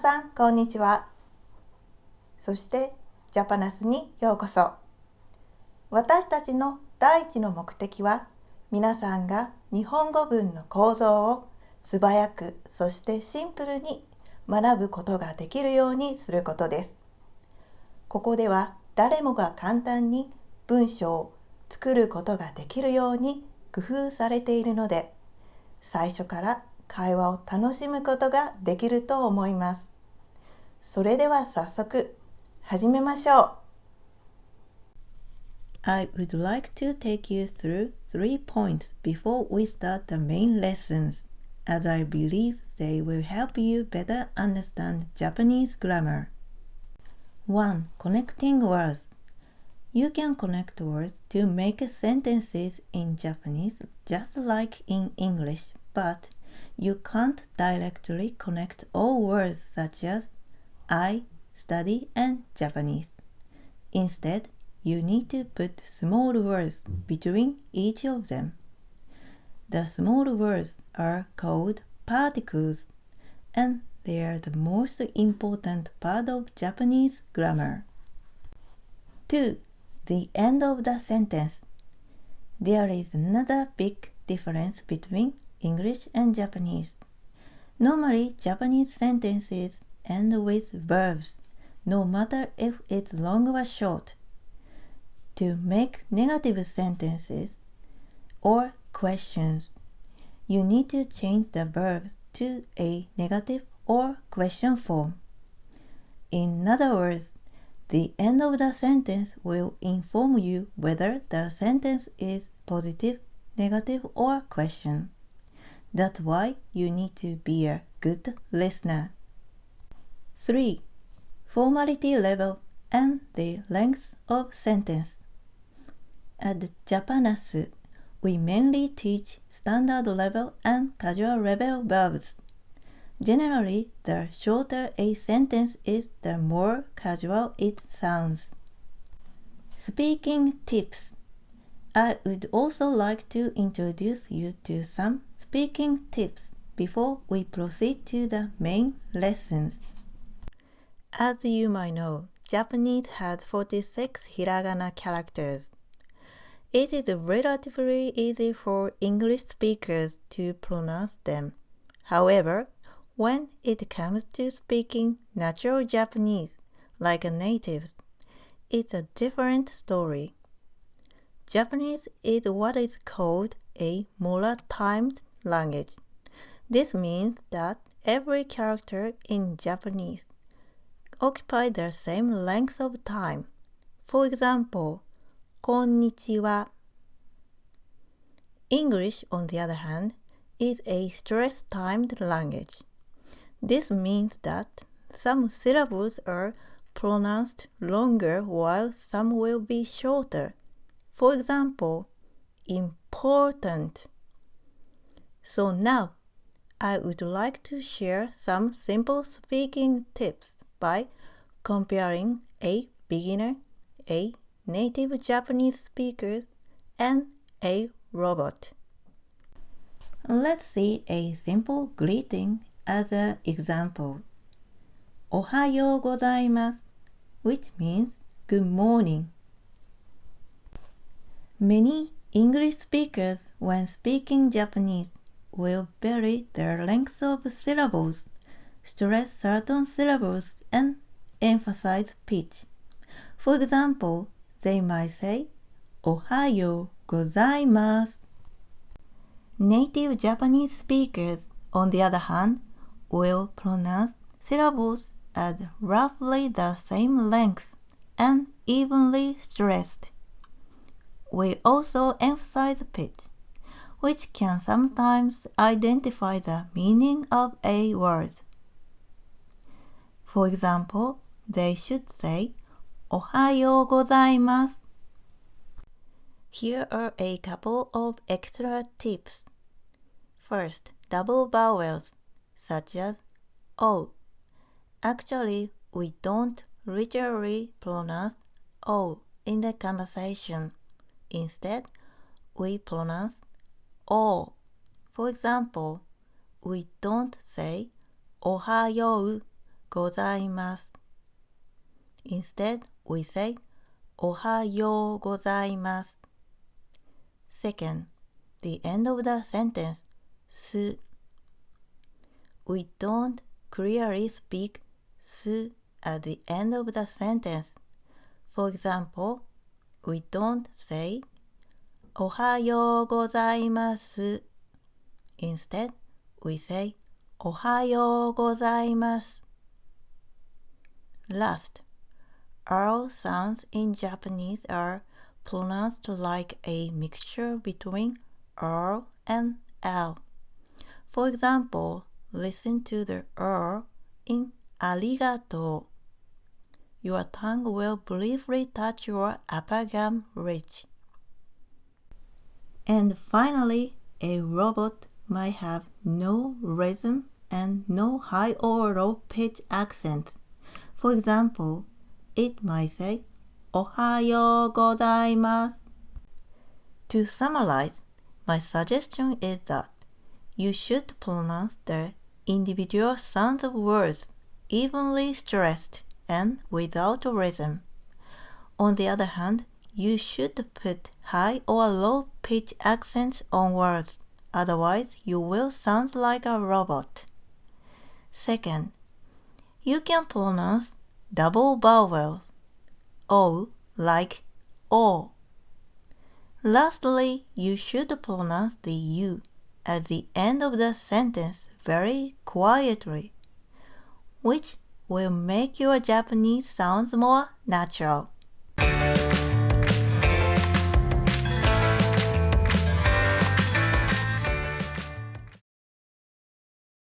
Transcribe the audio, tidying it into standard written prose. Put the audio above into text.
さん、こんにちは。そして、ジャパナスにようこそ。私たちの第一の目的は、皆さんが日本語文の構造を素早く、そしてシンプルに学ぶことができるようにすることです。ここでは誰もが簡単に文章を作ることができるように工夫されているので、最初から会話を楽しむことができると思います。それでは早速始めましょう。I would like to take you through 3 points before we start the main lessons, as I believe they will help you better understand Japanese grammar. 1. Connecting words. You can connect words to make sentences in Japanese just like in English, but you can't directly connect all words such as I, study, and Japanese. Instead, you need to put small words between each of them. The small words are called particles, and they are the most important part of Japanese grammar. 2. The end of the sentence. There is another big difference between English and Japanese. Normally, Japanese sentences end with verbs, no matter if it's long or short. To make negative sentences or questions, you need to change the verbs to a negative or question form. In other words, the end of the sentence will inform you whether the sentence is positive, negative, or question. That's why you need to be a good listener. 3. Formality level and the length of sentence. At JAPANASU, we mainly teach standard level and casual level verbs. Generally, the shorter a sentence is, the more casual it sounds. Speaking tips. I would also like to introduce you to some speaking tips before we proceed to the main lessons. As you might know, Japanese has 46 hiragana characters. It is relatively easy for English speakers to pronounce them. However, when it comes to speaking natural Japanese, like natives, it's a different story. Japanese is what is called a molar-timed language. This means that every character in Japanese occupies the same length of time. For example, こんにちは. English, on the other hand, is a stress-timed language. This means that some syllables are pronounced longer while some will be shorter. For example, important. So now, I would like to share some simple speaking tips by comparing a beginner, a native Japanese speaker, and a robot. Let's see a simple greeting as an example. おはようございます, which means good morning. Many English speakers, when speaking Japanese, will vary the length of syllables, stress certain syllables, and emphasize pitch. For example, they might say, おはようございます. Native Japanese speakers, on the other hand, will pronounce syllables at roughly the same length and evenly stressed. We also emphasize pitch, which can sometimes identify the meaning of a word. For example, they should say, おはようございます. Here are a couple of extra tips. First, double vowels, such as O. Actually, we don't literally pronounce O in the conversation. Instead, we pronounce O. For example, we don't say おはよう gozaimasu. Instead, we say おはようございます. Second, the end of the sentence, す. We don't clearly speak す at the end of the sentence. For example, we don't say おはようございます. Instead, we say おはようございます. Last, all sounds in Japanese are pronounced like a mixture between R and L. For example, listen to the R in ありがとう. Your tongue will briefly touch your upper gum ridge. And finally, a robot might have no rhythm and no high or low pitch accents. For example, it might say おはようございます. To summarize, my suggestion is that you should pronounce the individual sounds of words evenly stressed and without rhythm. On the other hand, you should put high or low pitch accents on words, otherwise you will sound like a robot. Second, you can pronounce double vowels, O like O. Lastly, you should pronounce the U at the end of the sentence very quietly, which will make your Japanese sounds more natural.